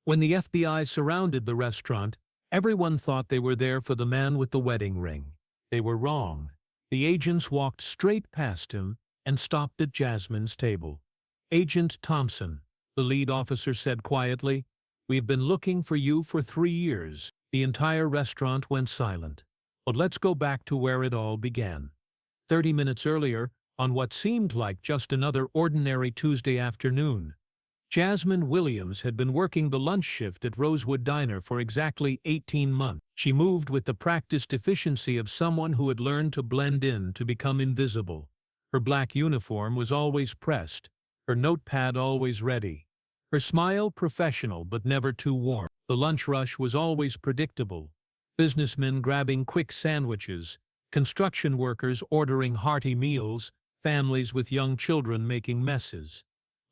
When the FBI surrounded the restaurant, everyone thought they were there for the man with the wedding ring. They were wrong. The agents walked straight past him and stopped at Jasmine's table. "Agent Thompson," the lead officer said quietly, "we've been looking for you for 3 years." The entire restaurant went silent. But let's go back to where it all began. 30 minutes earlier, on what seemed like just another ordinary Tuesday afternoon, Jasmine Williams had been working the lunch shift at Rosewood Diner for exactly 18 months. She moved with the practiced efficiency of someone who had learned to blend in to become invisible. Her black uniform was always pressed, her notepad always ready, her smile professional but never too warm. The lunch rush was always predictable. Businessmen grabbing quick sandwiches, construction workers ordering hearty meals, families with young children making messes.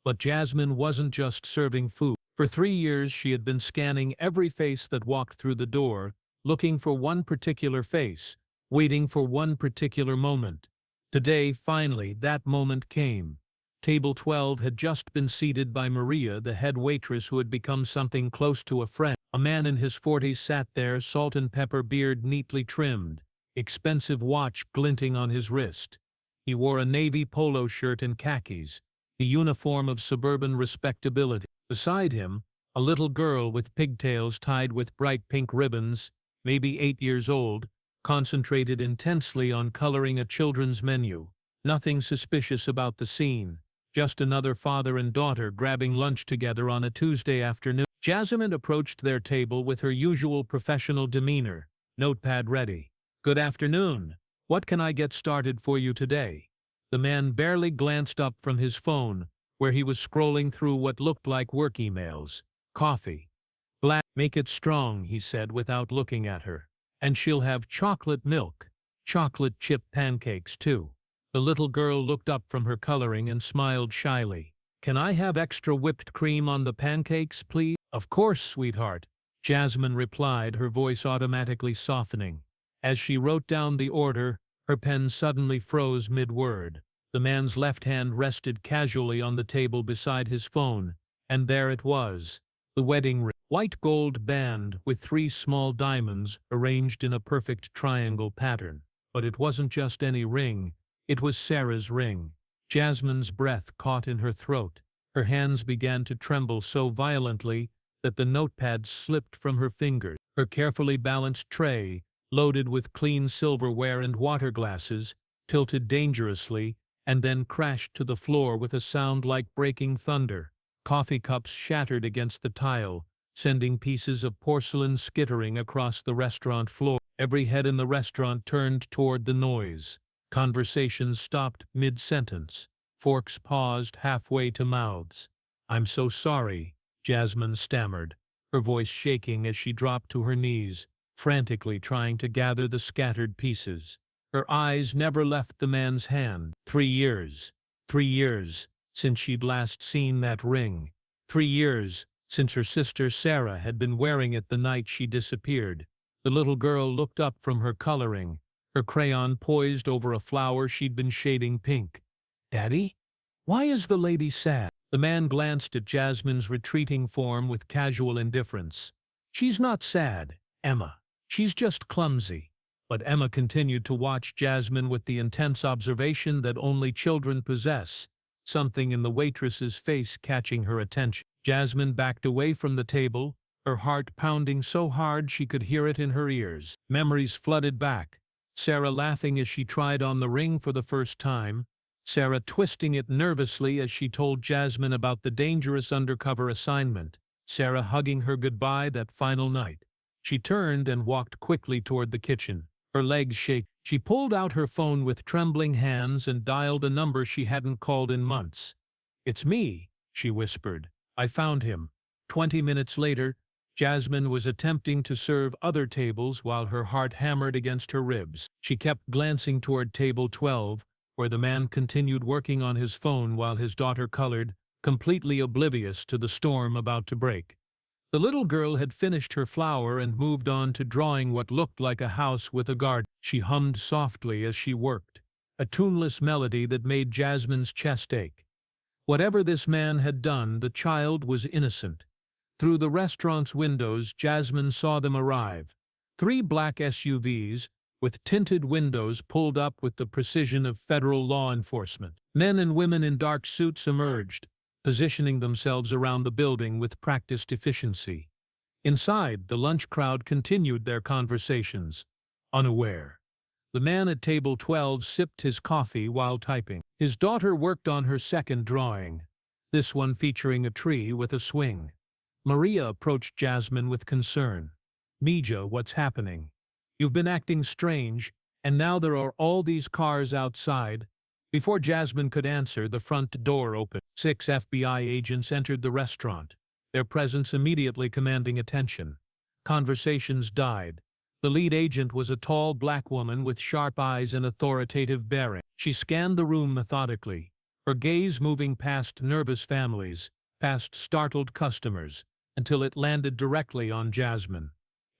But Jasmine wasn't just serving food. For 3 years she had been scanning every face that walked through the door, looking for one particular face, waiting for one particular moment. Today, finally, that moment came. Table 12 had just been seated by Maria, the head waitress who had become something close to a friend. A man in his 40s sat there, salt and pepper beard neatly trimmed, expensive watch glinting on his wrist. He wore a navy polo shirt and khakis, the uniform of suburban respectability. Beside him, a little girl with pigtails tied with bright pink ribbons, maybe 8 years old, concentrated intensely on coloring a children's menu. Nothing suspicious about the scene. Just another father and daughter grabbing lunch together on a Tuesday afternoon. Jasmine approached their table with her usual professional demeanor, notepad ready. "Good afternoon. What can I get started for you today?" The man barely glanced up from his phone, where he was scrolling through what looked like work emails. "Coffee. Black. Make it strong," he said without looking at her. "And she'll have chocolate milk. Chocolate chip pancakes, too." The little girl looked up from her coloring and smiled shyly. "Can I have extra whipped cream on the pancakes, please?" "Of course, sweetheart," Jasmine replied, her voice automatically softening. As she wrote down the order, her pen suddenly froze mid-word. The man's left hand rested casually on the table beside his phone, and there it was, the wedding ring. White gold band with 3 small diamonds arranged in a perfect triangle pattern. But it wasn't just any ring. It was Sarah's ring. Jasmine's breath caught in her throat. Her hands began to tremble so violently that the notepad slipped from her fingers. Her carefully balanced tray, loaded with clean silverware and water glasses, tilted dangerously and then crashed to the floor with a sound like breaking thunder. Coffee cups shattered against the tile, sending pieces of porcelain skittering across the restaurant floor. Every head in the restaurant turned toward the noise. Conversations stopped mid-sentence. Forks paused halfway to mouths. "I'm so sorry," Jasmine stammered, her voice shaking as she dropped to her knees, frantically trying to gather the scattered pieces. Her eyes never left the man's hand. 3 years. 3 years since she'd last seen that ring. 3 years since her sister Sarah had been wearing it the night she disappeared. The little girl looked up from her coloring, her crayon poised over a flower she'd been shading pink. "Daddy? Why is the lady sad?" The man glanced at Jasmine's retreating form with casual indifference. "She's not sad, Emma. She's just clumsy." But Emma continued to watch Jasmine with the intense observation that only children possess, something in the waitress's face catching her attention. Jasmine backed away from the table, her heart pounding so hard she could hear it in her ears. Memories flooded back. Sarah laughing as she tried on the ring for the first time, Sarah twisting it nervously as she told Jasmine about the dangerous undercover assignment, Sarah hugging her goodbye that final night. She turned and walked quickly toward the kitchen, her legs shaking. She pulled out her phone with trembling hands and dialed a number she hadn't called in months. "It's me," she whispered. "I found him." 20 minutes later, Jasmine was attempting to serve other tables while her heart hammered against her ribs. She kept glancing toward table 12, where the man continued working on his phone while his daughter colored, completely oblivious to the storm about to break. The little girl had finished her flower and moved on to drawing what looked like a house with a garden. She hummed softly as she worked, a tuneless melody that made Jasmine's chest ache. Whatever this man had done, the child was innocent. Through the restaurant's windows, Jasmine saw them arrive. 3 black SUVs, with tinted windows pulled up with the precision of federal law enforcement. Men and women in dark suits emerged, positioning themselves around the building with practiced efficiency. Inside, the lunch crowd continued their conversations, unaware. The man at table 12 sipped his coffee while typing. His daughter worked on her second drawing, this one featuring a tree with a swing. Maria approached Jasmine with concern. "Mija, what's happening? You've been acting strange, and now there are all these cars outside." Before Jasmine could answer, the front door opened. 6 FBI agents entered the restaurant, their presence immediately commanding attention. Conversations died. The lead agent was a tall black woman with sharp eyes and authoritative bearing. She scanned the room methodically, her gaze moving past nervous families, past startled customers, until it landed directly on Jasmine.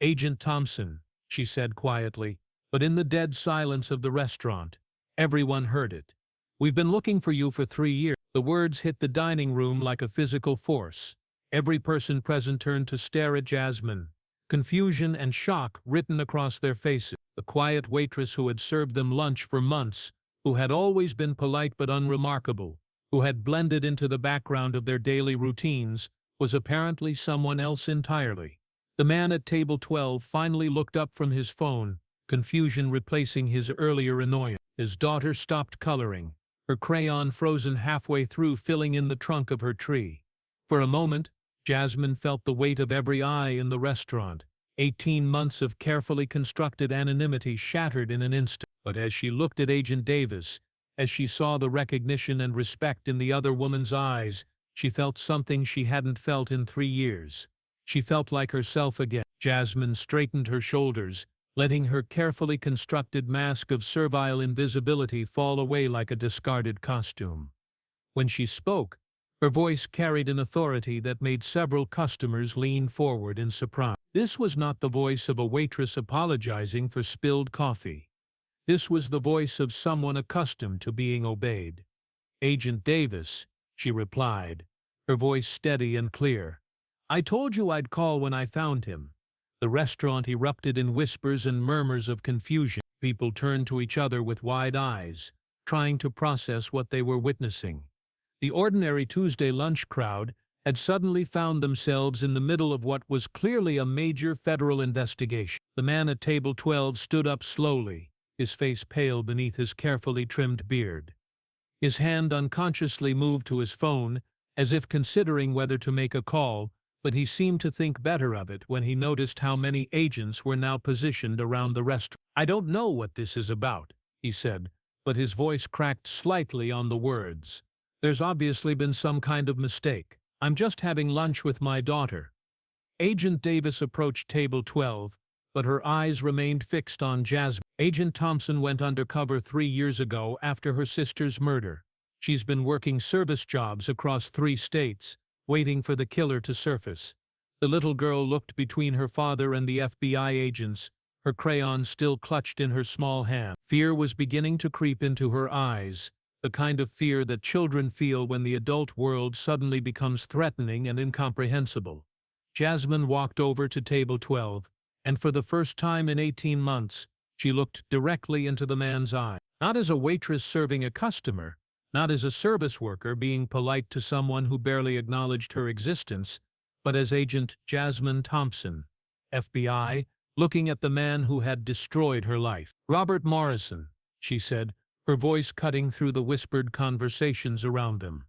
"Agent Thompson," she said quietly, but in the dead silence of the restaurant, everyone heard it. "We've been looking for you for 3 years." The words hit the dining room like a physical force. Every person present turned to stare at Jasmine, confusion and shock written across their faces. The quiet waitress who had served them lunch for months, who had always been polite but unremarkable, who had blended into the background of their daily routines, was apparently someone else entirely. The man at table 12 finally looked up from his phone, confusion replacing his earlier annoyance. His daughter stopped coloring, her crayon frozen halfway through filling in the trunk of her tree. For a moment, Jasmine felt the weight of every eye in the restaurant. 18 months of carefully constructed anonymity shattered in an instant. But as she looked at Agent Davis, as she saw the recognition and respect in the other woman's eyes, she felt something she hadn't felt in 3 years. She felt like herself again. Jasmine straightened her shoulders, letting her carefully constructed mask of servile invisibility fall away like a discarded costume. When she spoke, her voice carried an authority that made several customers lean forward in surprise. This was not the voice of a waitress apologizing for spilled coffee. This was the voice of someone accustomed to being obeyed. "Agent Davis," she replied, her voice steady and clear. "I told you I'd call when I found him." The restaurant erupted in whispers and murmurs of confusion. People turned to each other with wide eyes, trying to process what they were witnessing. The ordinary Tuesday lunch crowd had suddenly found themselves in the middle of what was clearly a major federal investigation. The man at table 12 stood up slowly, his face pale beneath his carefully trimmed beard. His hand unconsciously moved to his phone, as if considering whether to make a call, but he seemed to think better of it when he noticed how many agents were now positioned around the restaurant. "I don't know what this is about," he said, but his voice cracked slightly on the words. "There's obviously been some kind of mistake. I'm just having lunch with my daughter." Agent Davis approached table 12, but her eyes remained fixed on Jasmine. "Agent Thompson went undercover 3 years ago after her sister's murder. She's been working service jobs across 3 states, waiting for the killer to surface." The little girl looked between her father and the FBI agents, her crayon still clutched in her small hand. Fear was beginning to creep into her eyes, the kind of fear that children feel when the adult world suddenly becomes threatening and incomprehensible. Jasmine walked over to table 12, and for the first time in 18 months, she looked directly into the man's eye. Not as a waitress serving a customer, not as a service worker being polite to someone who barely acknowledged her existence, but as Agent Jasmine Thompson, FBI, looking at the man who had destroyed her life. "Robert Morrison," she said, her voice cutting through the whispered conversations around them.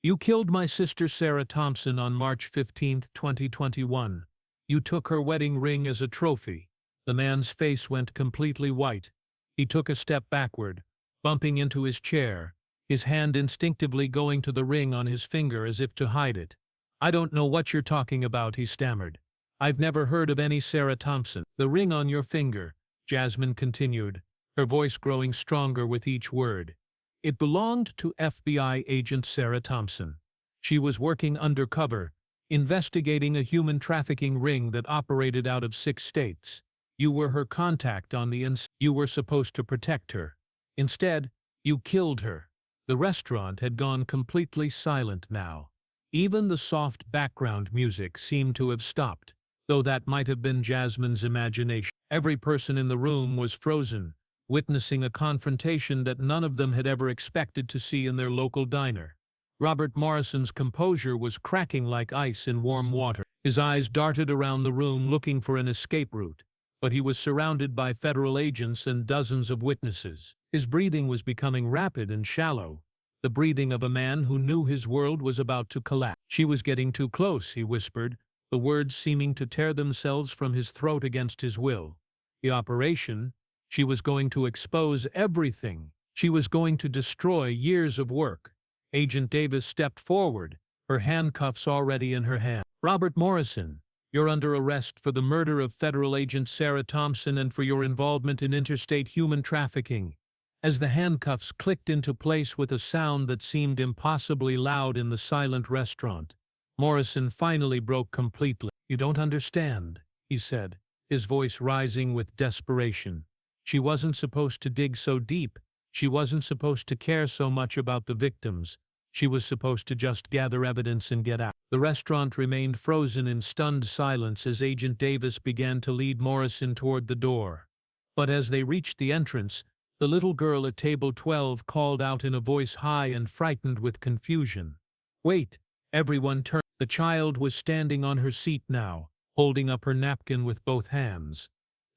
"You killed my sister Sarah Thompson on March 15, 2021. You took her wedding ring as a trophy." The man's face went completely white. He took a step backward, bumping into his chair, his hand instinctively going to the ring on his finger as if to hide it. "I don't know what you're talking about," he stammered. "I've never heard of any Sarah Thompson." "The ring on your finger," Jasmine continued, her voice growing stronger with each word. "It belonged to FBI Agent Sarah Thompson. She was working undercover, investigating a human trafficking ring that operated out of 6 states. You were her contact on the inside. You were supposed to protect her. Instead, you killed her." The restaurant had gone completely silent now. Even the soft background music seemed to have stopped, though that might have been Jasmine's imagination. Every person in the room was frozen, witnessing a confrontation that none of them had ever expected to see in their local diner. Robert Morrison's composure was cracking like ice in warm water. His eyes darted around the room looking for an escape route, but he was surrounded by federal agents and dozens of witnesses. His breathing was becoming rapid and shallow, the breathing of a man who knew his world was about to collapse. "She was getting too close," he whispered, the words seeming to tear themselves from his throat against his will. The operation, she was going to expose everything. She was going to destroy years of work. Agent Davis stepped forward, her handcuffs already in her hand. "Robert Morrison, you're under arrest for the murder of federal agent Sarah Thompson and for your involvement in interstate human trafficking." As the handcuffs clicked into place with a sound that seemed impossibly loud in the silent restaurant, Morrison finally broke completely. "You don't understand," he said, his voice rising with desperation. "She wasn't supposed to dig so deep. She wasn't supposed to care so much about the victims. She was supposed to just gather evidence and get out." The restaurant remained frozen in stunned silence as Agent Davis began to lead Morrison toward the door. But as they reached the entrance, the little girl at table 12 called out in a voice high and frightened with confusion. "Wait!" Everyone turned. The child was standing on her seat now, holding up her napkin with both hands.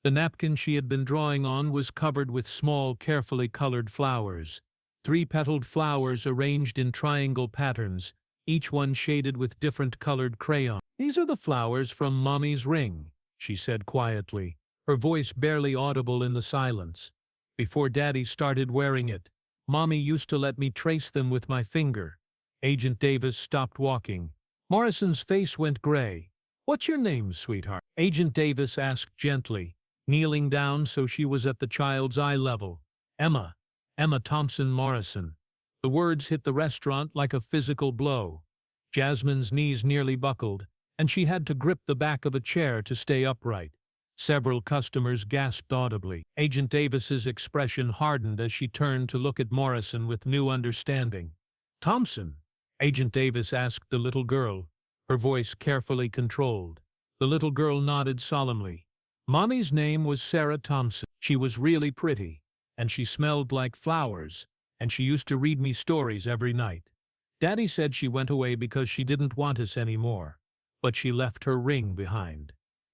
The napkin she had been drawing on was covered with small, carefully colored flowers. 3-petaled flowers arranged in triangle patterns, each one shaded with different colored crayon. "These are the flowers from Mommy's ring," she said quietly, her voice barely audible in the silence. "Before Daddy started wearing it, Mommy used to let me trace them with my finger." Agent Davis stopped walking. Morrison's face went gray. "What's your name, sweetheart?" Agent Davis asked gently, kneeling down so she was at the child's eye level. "Emma. Emma Thompson Morrison." The words hit the restaurant like a physical blow. Jasmine's knees nearly buckled, and she had to grip the back of a chair to stay upright. Several customers gasped audibly. Agent Davis's expression hardened as she turned to look at Morrison with new understanding. "Thompson?" Agent Davis asked the little girl, her voice carefully controlled. The little girl nodded solemnly. "Mommy's name was Sarah Thompson. She was really pretty, and she smelled like flowers, and she used to read me stories every night. Daddy said she went away because she didn't want us anymore, but she left her ring behind."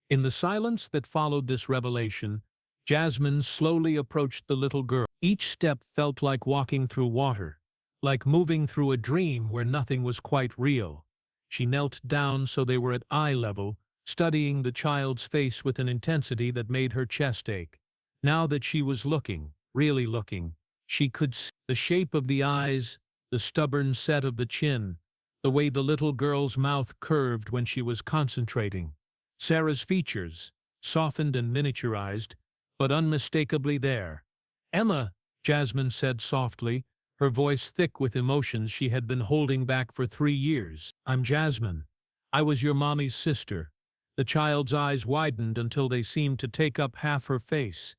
In the silence that followed this revelation, Jasmine slowly approached the little girl. Each step felt like walking through water, like moving through a dream where nothing was quite real. She knelt down so they were at eye level, studying the child's face with an intensity that made her chest ache. Now that she was looking, really looking, she could see the shape of the eyes, the stubborn set of the chin, the way the little girl's mouth curved when she was concentrating. Sarah's features, softened and miniaturized, but unmistakably there. "Emma," Jasmine said softly, her voice thick with emotions she had been holding back for 3 years. "I'm Jasmine. I was your mommy's sister." The child's eyes widened until they seemed to take up half her face.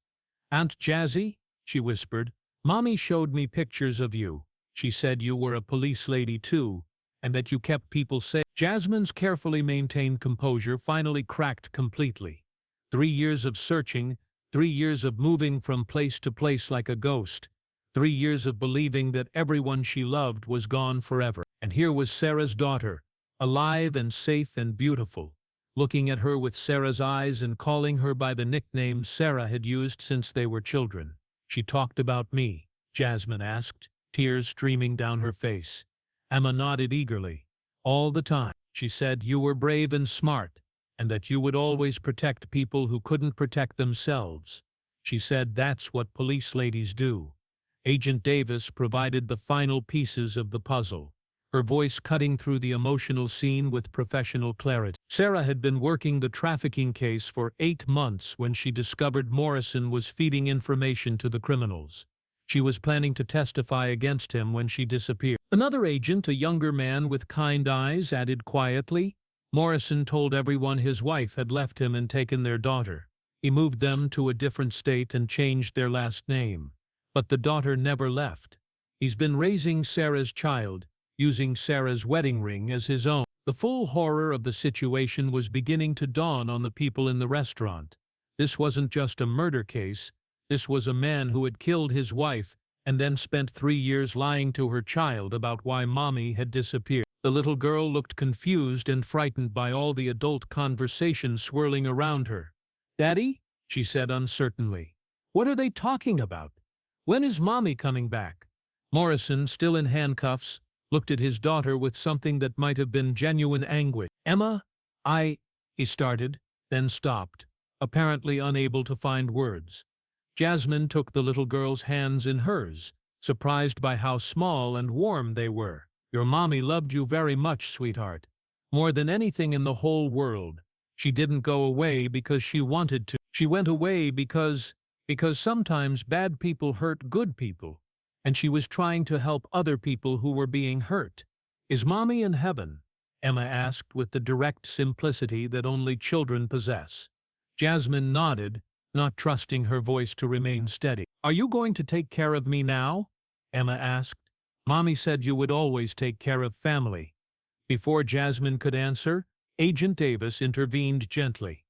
"Aunt Jazzy," she whispered, "Mommy showed me pictures of you. She said you were a police lady too, and that you kept people safe." Jasmine's carefully maintained composure finally cracked completely. 3 years of searching, 3 years of moving from place to place like a ghost, 3 years of believing that everyone she loved was gone forever. And here was Sarah's daughter, alive and safe and beautiful, looking at her with Sarah's eyes and calling her by the nickname Sarah had used since they were children. "She talked about me?" Jasmine asked, tears streaming down her face. Emma nodded eagerly. "All the time. She said you were brave and smart, and that you would always protect people who couldn't protect themselves. She said that's what police ladies do." Agent Davis provided the final pieces of the puzzle, her voice cutting through the emotional scene with professional clarity. Sarah had been working the trafficking case for 8 months when she discovered Morrison was feeding information to the criminals. She was planning to testify against him when she disappeared. Another agent, a younger man with kind eyes, added quietly, "Morrison told everyone his wife had left him and taken their daughter. He moved them to a different state and changed their last name. But the daughter never left. He's been raising Sarah's child, using Sarah's wedding ring as his own. The full horror of the situation was beginning to dawn on the people in the restaurant. This wasn't just a murder case. This was a man who had killed his wife and then spent 3 years lying to her child about why Mommy had disappeared. The little girl looked confused and frightened by all the adult conversation swirling around her. "Daddy?" she said uncertainly. "What are they talking about? When is Mommy coming back?" Morrison, still in handcuffs, looked at his daughter with something that might have been genuine anguish. "Emma, he started, then stopped, apparently unable to find words. Jasmine took the little girl's hands in hers, surprised by how small and warm they were. "Your mommy loved you very much, sweetheart. More than anything in the whole world. She didn't go away because she wanted to. She went away because sometimes bad people hurt good people, and she was trying to help other people who were being hurt." "Is Mommy in heaven?" Emma asked with the direct simplicity that only children possess. Jasmine nodded, not trusting her voice to remain steady. "Are you going to take care of me now?" Emma asked. "Mommy said you would always take care of family." Before Jasmine could answer, Agent Davis intervened gently.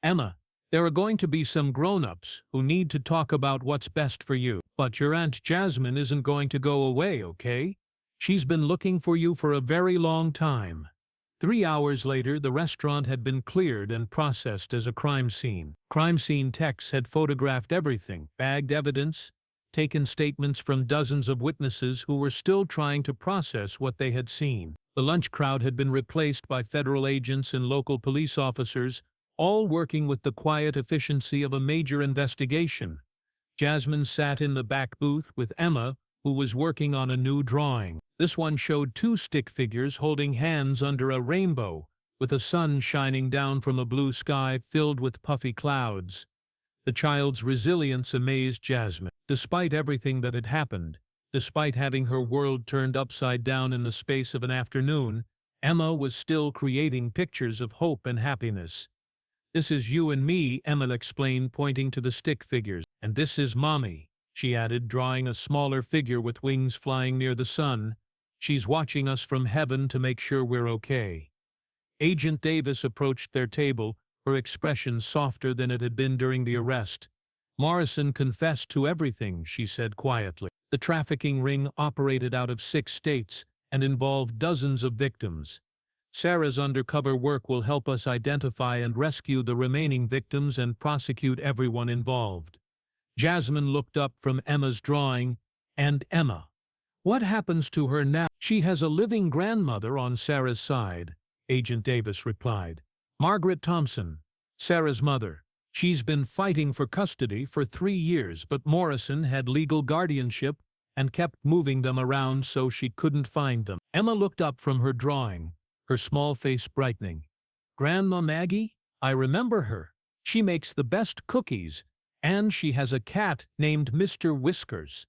"Emma, there are going to be some grown-ups who need to talk about what's best for you. But your Aunt Jasmine isn't going to go away, okay? She's been looking for you for a very long time." 3 hours later, the restaurant had been cleared and processed as a crime scene. Crime scene techs had photographed everything, bagged evidence, taken statements from dozens of witnesses who were still trying to process what they had seen. The lunch crowd had been replaced by federal agents and local police officers, all working with the quiet efficiency of a major investigation. Jasmine sat in the back booth with Emma, who was working on a new drawing. This one showed 2 stick figures holding hands under a rainbow, with a sun shining down from a blue sky filled with puffy clouds. The child's resilience amazed Jasmine. Despite everything that had happened, despite having her world turned upside down in the space of an afternoon, Emma was still creating pictures of hope and happiness. "This is you and me," Emma explained, pointing to the stick figures. "And this is Mommy," she added, drawing a smaller figure with wings flying near the sun. "She's watching us from heaven to make sure we're okay." Agent Davis approached their table, her expression softer than it had been during the arrest. "Morrison confessed to everything," she said quietly. "The trafficking ring operated out of 6 states and involved dozens of victims. Sarah's undercover work will help us identify and rescue the remaining victims and prosecute everyone involved." Jasmine looked up from Emma's drawing. "And Emma, what happens to her now?" "She has a living grandmother on Sarah's side," Agent Davis replied. "Margaret Thompson, Sarah's mother. She's been fighting for custody for 3 years, but Morrison had legal guardianship and kept moving them around so she couldn't find them." Emma looked up from her drawing, her small face brightening. "Grandma Maggie? I remember her. She makes the best cookies, and she has a cat named Mr. Whiskers.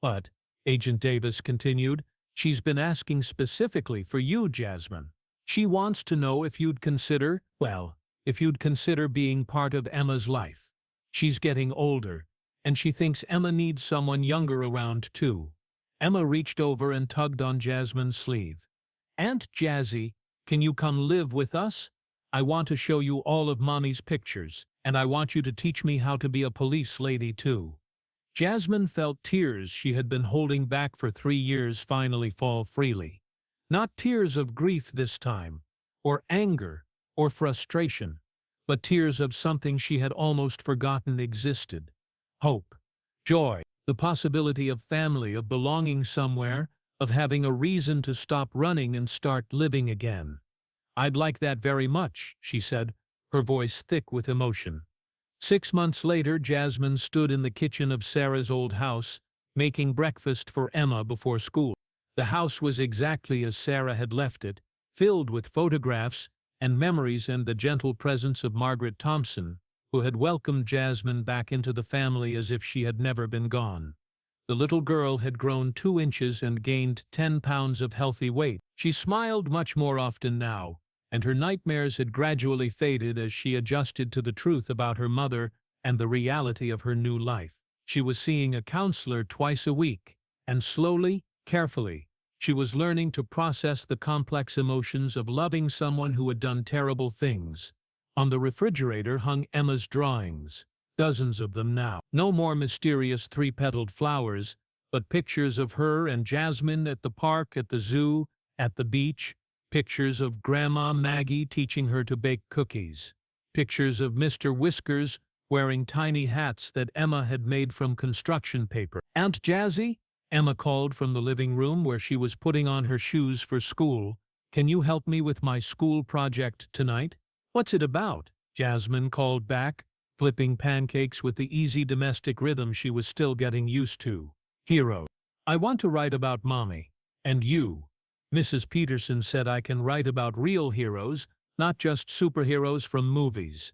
But," Agent Davis continued, "she's been asking specifically for you, Jasmine. She wants to know if you'd consider being part of Emma's life. She's getting older, and she thinks Emma needs someone younger around too." Emma reached over and tugged on Jasmine's sleeve. "Aunt Jazzy, can you come live with us? I want to show you all of Mommy's pictures, and I want you to teach me how to be a police lady too." Jasmine felt tears she had been holding back for 3 years finally fall freely. Not tears of grief this time, or anger, or frustration, but tears of something she had almost forgotten existed. Hope, joy, the possibility of family, of belonging somewhere, of having a reason to stop running and start living again. "I'd like that very much," she said, her voice thick with emotion. 6 months later, Jasmine stood in the kitchen of Sarah's old house, making breakfast for Emma before school. The house was exactly as Sarah had left it, filled with photographs and memories and the gentle presence of Margaret Thompson, who had welcomed Jasmine back into the family as if she had never been gone. The little girl had grown 2 inches and gained 10 pounds of healthy weight. She smiled much more often now, and her nightmares had gradually faded as she adjusted to the truth about her mother and the reality of her new life. She was seeing a counselor twice a week, and slowly, carefully, She was learning to process the complex emotions of loving someone who had done terrible things. On the refrigerator hung Emma's drawings, dozens of them now. No more mysterious three-petaled flowers, but pictures of her and Jasmine at the park, at the zoo, at the beach, pictures of Grandma Maggie teaching her to bake cookies, pictures of Mr. Whiskers wearing tiny hats that Emma had made from construction paper. "Aunt Jazzy?" Emma called from the living room where she was putting on her shoes for school. "Can you help me with my school project tonight?" "What's it about?" Jasmine called back, flipping pancakes with the easy domestic rhythm she was still getting used to. "Hero. I want to write about Mommy. And you. Mrs. Peterson said I can write about real heroes, not just superheroes from movies."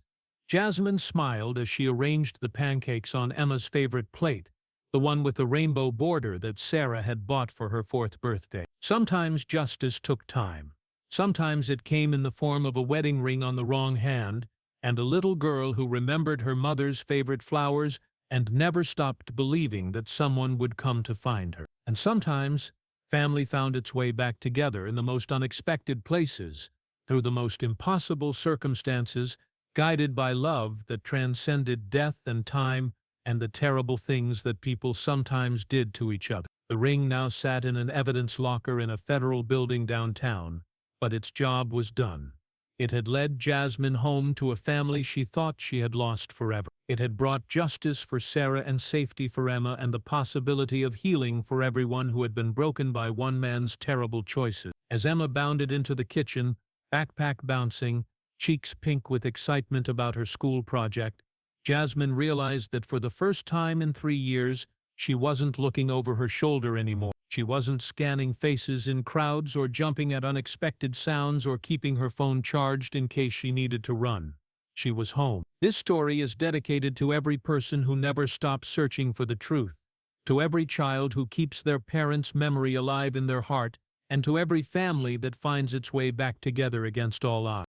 Jasmine smiled as she arranged the pancakes on Emma's favorite plate, the one with the rainbow border that Sarah had bought for her 4th birthday. Sometimes justice took time. Sometimes it came in the form of a wedding ring on the wrong hand, and a little girl who remembered her mother's favorite flowers and never stopped believing that someone would come to find her. And sometimes, family found its way back together in the most unexpected places, through the most impossible circumstances, guided by love that transcended death and time and the terrible things that people sometimes did to each other. The ring now sat in an evidence locker in a federal building downtown, but its job was done. It had led Jasmine home to a family she thought she had lost forever. It had brought justice for Sarah and safety for Emma and the possibility of healing for everyone who had been broken by one man's terrible choices. As Emma bounded into the kitchen, backpack bouncing, cheeks pink with excitement about her school project, Jasmine realized that for the first time in 3 years, she wasn't looking over her shoulder anymore. She wasn't scanning faces in crowds or jumping at unexpected sounds or keeping her phone charged in case she needed to run. She was home. This story is dedicated to every person who never stops searching for the truth, to every child who keeps their parents' memory alive in their heart, and to every family that finds its way back together against all odds.